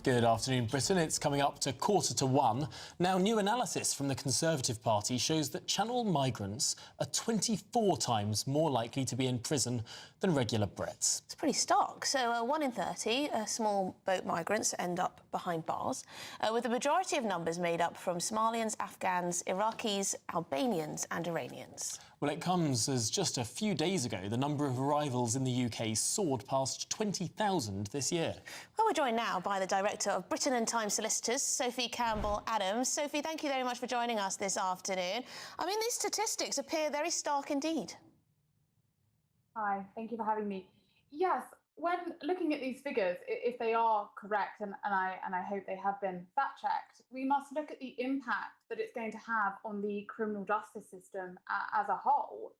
Good afternoon, Britton. It's coming up to 1:45. Now, new analysis from the Conservative Party shows that Channel migrants are 24 times more likely to be in prison than regular Brits. It's pretty stark. So 1 in 30 small boat migrants end up behind bars, with the majority of numbers made up from Somalians, Afghans, Iraqis, Albanians and Iranians. Well, it comes as just a few days ago, the number of arrivals in the UK soared past 20,000 this year. Well, we're joined now by the Director of Britton and Time Solicitors, Sophie Campbell Adams. Sophie, thank you very much for joining us this afternoon. I mean, these statistics appear very stark indeed. Hi, thank you for having me. Yes, when looking at these figures, if they are correct, and I hope they have been fact-checked, we must look at the impact that it's going to have on the criminal justice system as a whole.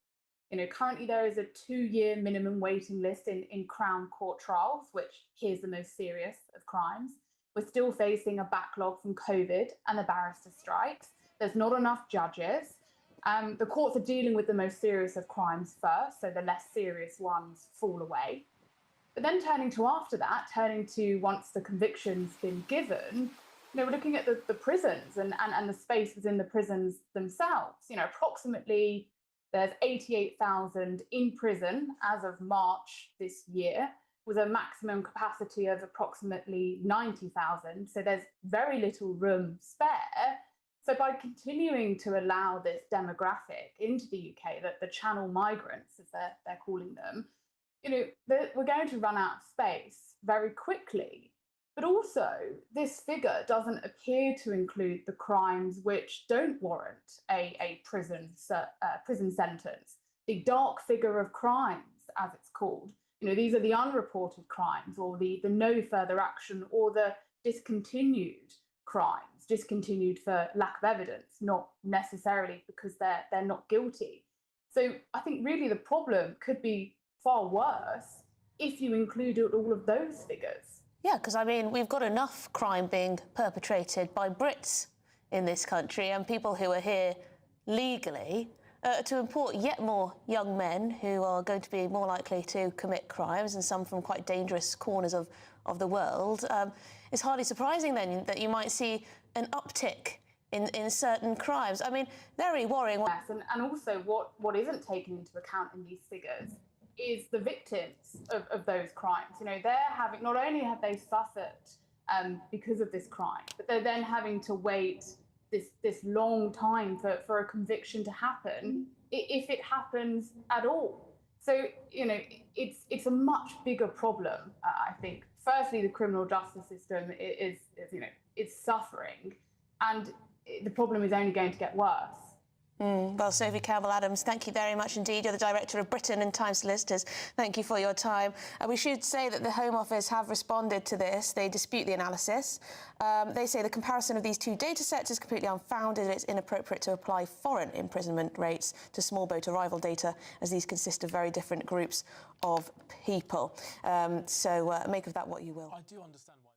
You know, currently there is a 2-year minimum waiting list in Crown Court trials, which here's the most serious of crimes. We're still facing a backlog from COVID and the barrister strikes. There's not enough judges. The courts are dealing with the most serious of crimes first, so the less serious ones fall away. But then turning to once the conviction's been given, you know, we're looking at the prisons and the space within the prisons themselves. You know, approximately there's 88,000 in prison as of March this year, with a maximum capacity of approximately 90,000. So there's very little room spare. So by continuing to allow this demographic into the UK, that the Channel migrants, as they're calling them, you know, we're going to run out of space very quickly. But also, this figure doesn't appear to include the crimes which don't warrant a prison sentence. The dark figure of crimes, as it's called. You know, these are the unreported crimes, or the no further action, or the discontinued crimes, discontinued for lack of evidence, not necessarily because they're not guilty. So I think really the problem could be far worse if you included all of those figures. Yeah, because, I mean, we've got enough crime being perpetrated by Brits in this country and people who are here legally. To import yet more young men who are going to be more likely to commit crimes, and some from quite dangerous corners of the world, it's hardly surprising then that you might see an uptick in certain crimes. I mean, very worrying. Yes, and also what isn't taken into account in these figures is the victims of those crimes. You know, they're having, not only have they suffered because of this crime, but they're then having to wait this long time for a conviction to happen, if it happens at all. So, you know, it's a much bigger problem, I think. Firstly, the criminal justice system is you know, it's suffering, and the problem is only going to get worse. Well, Sophie Campbell Adams, thank you very much indeed. You're the Director of Britton and Time Solicitors. Thank you for your time. We should say that the Home Office have responded to this. They dispute the analysis. They say the comparison of these two data sets is completely unfounded and it's inappropriate to apply foreign imprisonment rates to small boat arrival data, as these consist of very different groups of people. So make of that what you will. I do understand why.